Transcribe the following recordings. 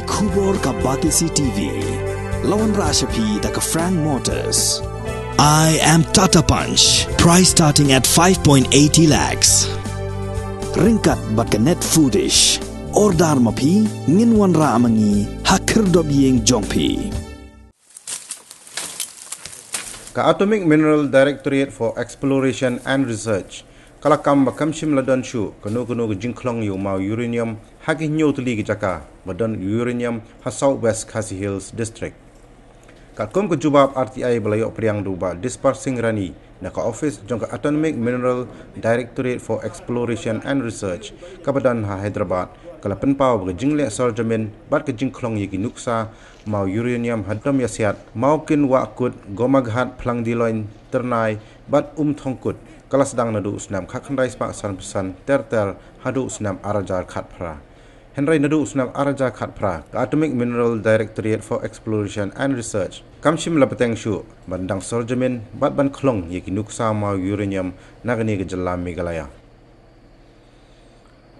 Kubor ka Batisi TV. Lawan Rashapi da ka Frank Motors. I am Tata Punch. Price starting at 5.80 lakhs. Ringkat bat ka net foodish. Ordar mapi nginwan ra amangi hakir dobyeng jongpi. Ka Atomic Mineral Directorate for Exploration and Research kalakam bakamshim ladan shu kanu ke Jingkhlong yu mau uranium hagi nyotli ki jaka badan uranium ha Southwest Khasi Hills District. Kalkom ke jubab RTI belayok priang duba dispersing rani na ka office jong ka Atomic Mineral Directorate for Exploration and Research ka badan ha Hyderabad kala penpau ke jingle sarjamin bat ke Jingkhlong yiki Nuksa mau uranium hadam yasiat mau kin wakut gomaghat plang diloin ternai bat thongkut kala sedang Naduh senam khakhandai spak san terter hadu senam arajar khatphra Henry Naduh senam arajar khatphra Atomic Mineral Directorate for Exploration and Research kamshim lapeteng shu bandang sarjamin bat ban khlong yiki Nuksa mau uranium nagani ke jilla Meghalaya.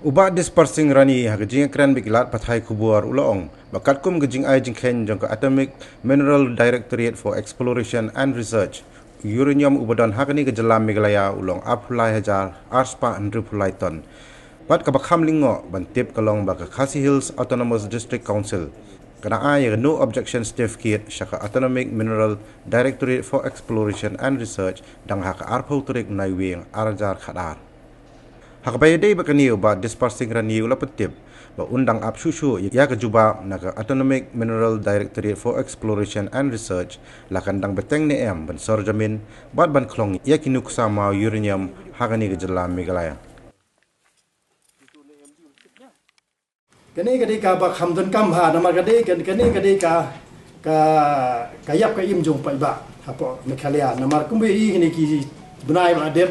Ubat dispersing rani ha gejing kran bikilat pathai kubuar ulong bakat kum gejing ai jingkhen jong ka Atomic Mineral Directorate for Exploration and Research uranium ubadan hakani ke jela Meghalaya ulong apulai hajar arspa andrupulai ton pat ka bakham lingo bantip kalong baka Khasi Hills Autonomous District Council kana ai no objection certificate shaka Atomic Mineral Directorate for Exploration and Research dang hak arpau turik naiwing arajar khadar hakbayade bakani ubat dispersing rani ula petip ba undang apsusu ya ke juba na ka Atomic Mineral Directorate for Exploration and Research lakan dang beteng ne em ban sorjamin bat ban khlong ya ki Nuksa mau uranium hagani ke jilla Meghalaya kani kadi ka ba khamdon kam ha nama kadi kani ka yap ka im jong pai ba hapo Meghalaya nama kumbe i kini ki bunai ba dep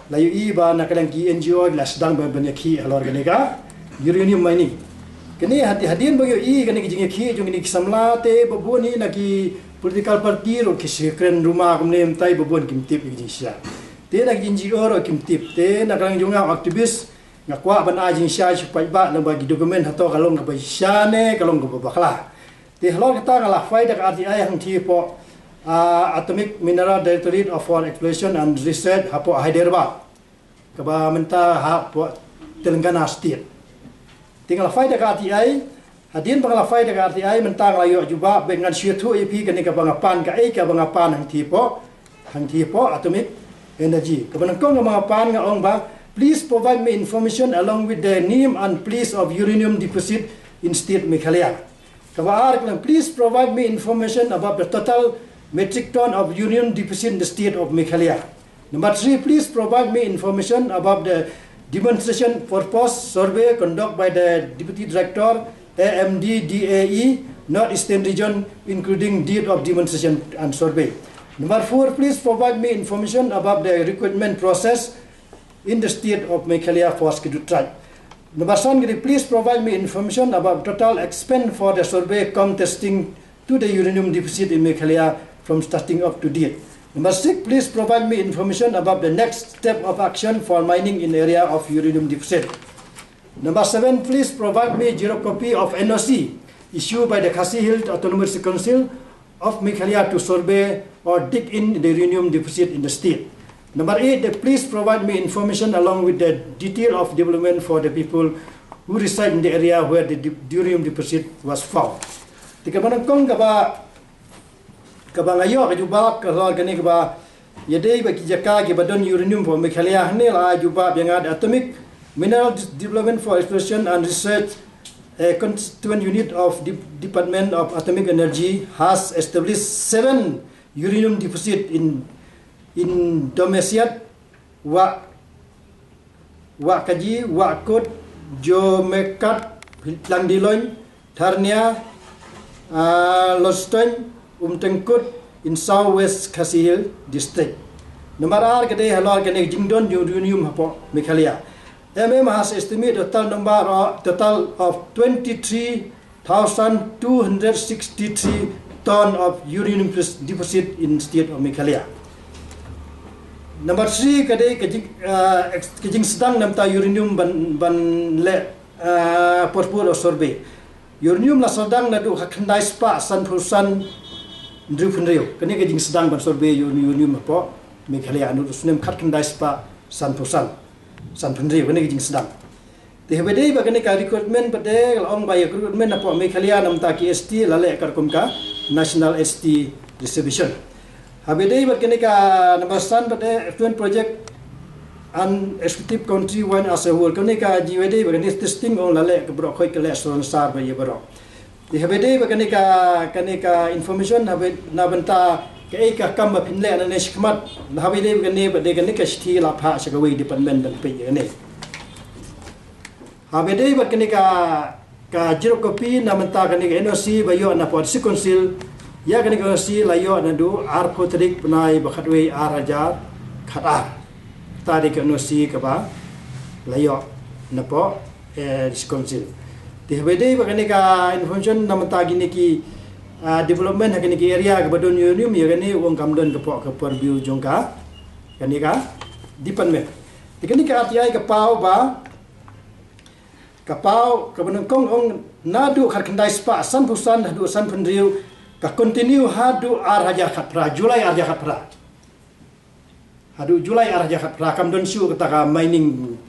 layu i ba na kadang ki NGO la sedang ba ki halor kani ka uranium mining kini hadian bagyo i kani jinge khi jong ni samla te baboni na ki political party ro ki sekren rumah kumne tai babon kimtip ki sha te na NGO ro kimtip te na kadang jong aktivis ngakwa ban ajing sha pai ba na bagi dokumen hato kalong ka sha ne kalong ka bakla te halor kita ngala faida ka RTI hang thi po Atomic Mineral Directorate for Exploration and Research hapo Hyderabad kaba menta hapo Telangana State tinggal faida ka RTI hadin bangla faida ka RTI mentang layo juba dengan syutu IP kani ka bangapan ka ka bangapan hang tipo Atomic Energy ka banangkong bangapan nga ong ba please provide me information along with the name and place of uranium deposit in state Meghalaya ka ba please provide me information about the total metric ton of uranium deposit in the state of Meghalaya. Number 3, please provide me information about the demonstration purpose survey conducted by the Deputy Director AMD-DAE North Eastern Region including date of demonstration and survey. Number 4, please provide me information about the recruitment process in the state of Meghalaya for scheduled tribe. Number 7, please provide me information about total expense for the survey contesting to the uranium deposit in Meghalaya from starting up to date. Number 6, please provide me information about the next step of action for mining in area of uranium deposit. Number 7, please provide me zero copy of NOC issued by the Khasi Hills Autonomous Council of Meghalaya to survey or dig in the uranium deposit in the state. Number 8, please provide me information along with the detail of development for the people who reside in the area where the uranium deposit was found. Tika manangkong kaba ngayo ka juba ka gani kaba yadei ba ki jaka ki badon uranium for Meghalaya ne la juba byangad Atomic Mineral Development for Exploration and Research a constituent unit of Department of Atomic Energy has established 7 uranium deposit in Domesiat wa kaji wa kot jomekat langdiloin Tharnia Loston Tengkut in Southwest Khasi Hills District. Number R kade halor kane jingdon uranium hapo Meghalaya. MM has estimated total of 23,263 ton of uranium deposit in state of Meghalaya. Number 3 kade kajing sedang namta uranium ban le porpur survey. Uranium la sedang Naduh kendai spa san perusahaan Ndru Penriu. Kini ke jing sedang ban survey uranium apa Meghalaya anu sunem kat kendai spa san perusahaan san Penriu kini ke jing sedang. Di habedai bagani ka recruitment pada ong bay recruitment apa Meghalaya nam ta ki ST lale karkum ka National ST Distribution. Habedai bagani ka nabasan pada student project an executive country one as a whole kini ka jiwede bagani testing ong lale ke bro khoi ke le son sar bay bro. Di habedai bagani ka information habed na banta ke ka kam pinle an ne shikmat habedai bagani bagani ka sti la pha shagawi department dan pe ne. Habedai bat kini ka jeruk kopi na menta kini ka NOC bayo na pod si konsil ya kini ka NOC layo na du ar potrik penai bakhatwe ar hajar khatar tadi ka NOC ka ba layo na po si konsil di habedai bat kini ka information na menta kini ki development kini ki area ka badon uranium ya kini wong kamdon ka po ka perview jongka kini ka department kini ka RTI ka pau ba kapau kebenengkong ong Naduh khat kendai spa san pusan hadu san Penriu ka continue hadu ar haja khat pra Julai ar haja khat pra hadu Julai ar haja khat pra kam don siu kata ka mining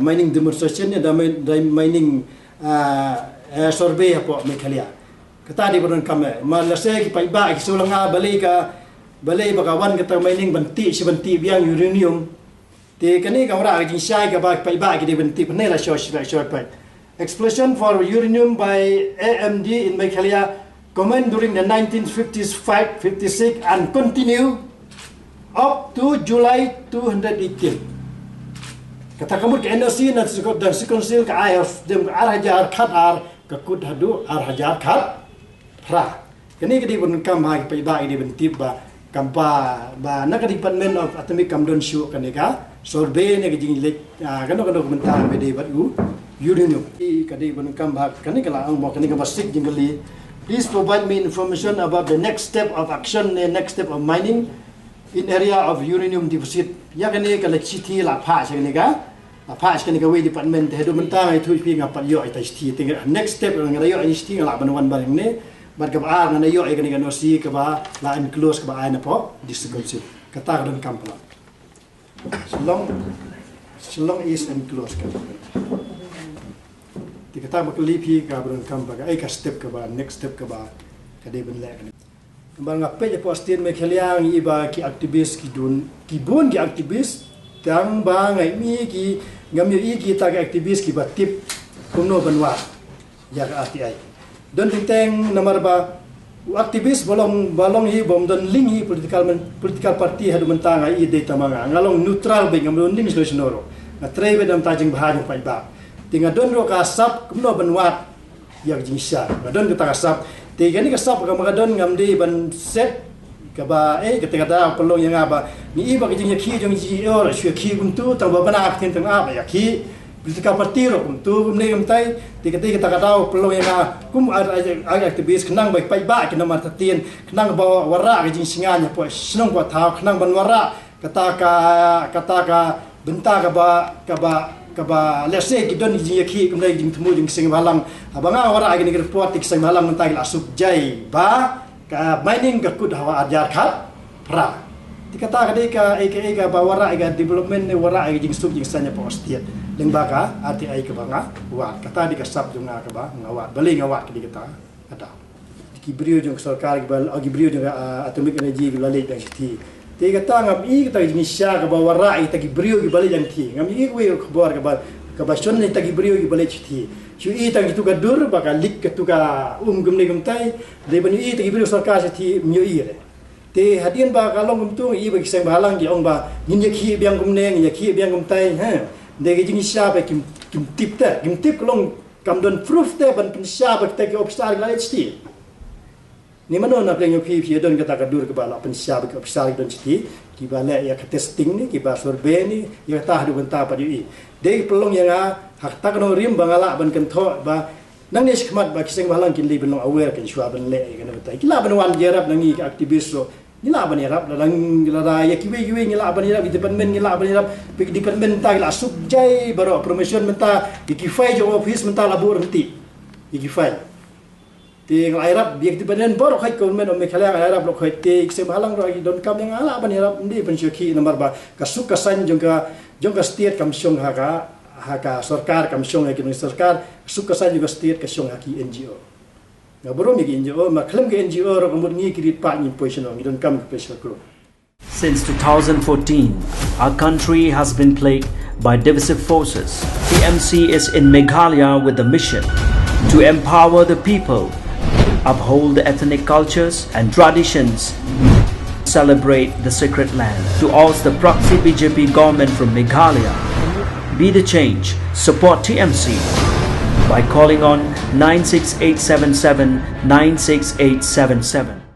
mining demonstration da mining survey apa Meghalaya kata di beron kam malase ki pai ba ki sulanga balai bakawan kata mining benti si benti biang uranium Di kini kamera aging syai ke pai ba di benti penai la short pai. Explosion for uranium by AMD in Meghalaya commenced during the 1955, 56 and continue up to July 218. Kata kamu ke NOC dan sekonsil ke IF dem ar hajar khat ar ke kud hadu ar hajar khat pra. Kini kedi pun kam pai ba di benti ba kampa ba nak department of atomic kamdon show kanika survey ne gijing lek kano komentar bede bat uranium I kadi bun kam ba kanika la ang mo kanika basik jingali please provide me information about the next step of action and next step of mining in area of uranium deposit ya kani ka lek city la pha kanika la pha kanika we department hedu mentar ai thui pi ngapat yo ai city next step ngarayo ai city la banwan bareng ne bat ka ba na yo ai kani ka no si ka ba la enclose ka ba ai na po distribution kata don kampla Shillong is enclosed ka ti kata ba klipi ka don kampla ai ka step ka ba next step ka ba ka de ben le ba nga pe po stin Meghalaya i ba ki activist ki dun ki bon ki activist tang ba ngai mi ki ngam i ki ta ka activist ki ba tip kuno banwa ya ka RTI don teng nomor ba aktivis balong hi bom don ling hi political party hadu mentang ai de tamanga ngalong neutral be ngam ling solutionoro na trebe dam tajing bahaju pai ba tinga don ro ka sap kumno banwat yak jingsha don kita kasap tiga ni kasap ka magadon ngam di ban set ka ba ketika da pelong yang apa ni iba ke jing yakhi jong ji or shwe khi kuntu tang ba bana ak tin tang apa yakhi political party ro kuntu ne ngam tai tiga kita kata pelong yang kum aktivis kenang baik pai ba ke nama tatin kenang ba wara ke jing singanya po senong po tau kenang ban wara kata ka benta ka ba let's say kidon jing yakhi kum ne jing temu jing sing balang abanga wara ke ni report tik sing balang mentai la suk jai ba ka mining ka kud hawa ajar khat pra dikata ka bawara ka development ne wara jing sub jing sanya po state lengbaka RTI ka banga wa kata dikasap junga ka ba ngawat bali ngawat ki dikata ada dikibrio jung sarkar bal agibrio jung atomic energy lale dang ti te kata ngam I kata jing sya ka bawara ta gibrio ki bali dang ti ngam I we khabar ka ba shon ne ta gibrio ki bali ti chu I ta gitu ka dur baka lik ka tu ka gumne gumtai de bani I ta gibrio sarkar ti myo I re te hadian ba kalong gumtung I ba kisang balang ki ong ba ngin yakhi biang gumne ngin yakhi biang gumtai ha de jing sya ba kim tip kalong kam don proof te ban pin sya ba ta ki obstar la ht ni mano na pleng yakhi fi don kata ka dur ka bala pin sya ba ki obstar don ht ki ba le ya ka testing ni ki ba survey ni ya ta hadu benta pa di de pelong yang hak ta kan rim bangala ban kan tho ba nang ni skmat ba kisang balang kin li ben aware kan shwa ban le kan ta ki la ban wan jerap nang ki aktivis so nila ban yarap dalang la ya kiwe nila ban yarap department nila ban yarap department ta la sub jai baro promotion menta ki fai jo office menta labor henti igifai ti ngai rap biak di banen bor khai government of Meghalaya ngai rap lo khai te sem halang ro gi don kam yang ala ban rap ndi ban syaki nomor ba kasuk kasan jongka state kamsyong haka sarkar kamsyong ki sarkar kasuk kasan juga state kasyong haki NGO na boro mi NGO ma khlem ke NGO ro kamur ngi kirit pa ni position ngi don kam special group. Since 2014, our country has been plagued by divisive forces. TMC is in Meghalaya with the mission to empower the people, uphold the ethnic cultures and traditions, celebrate the sacred land. To oust the proxy BJP government from Meghalaya, be the change, support TMC by calling on 96877 96877.